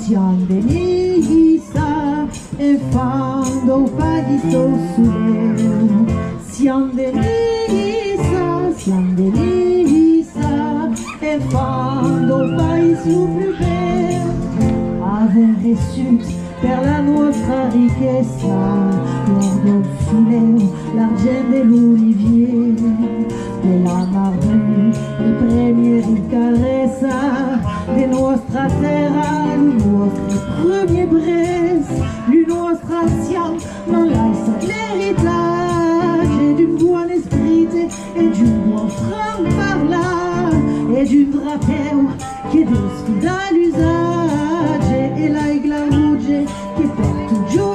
Siam denisa e quando o país do sul. Siam denisa e quando o país o plus bel. Ave result per la nostra riqueza, l'or del filet, l'argent de l'olivier, de la marbrure, le premier caressa, de nostra terra, le nostre premier bresse, le nostra siam, non laisse l'héritage, et d'une bonne esprit, et d'une bonne franc parla, et d'une drapeur qui est de l'usage, et la igla rouge qui perd toujours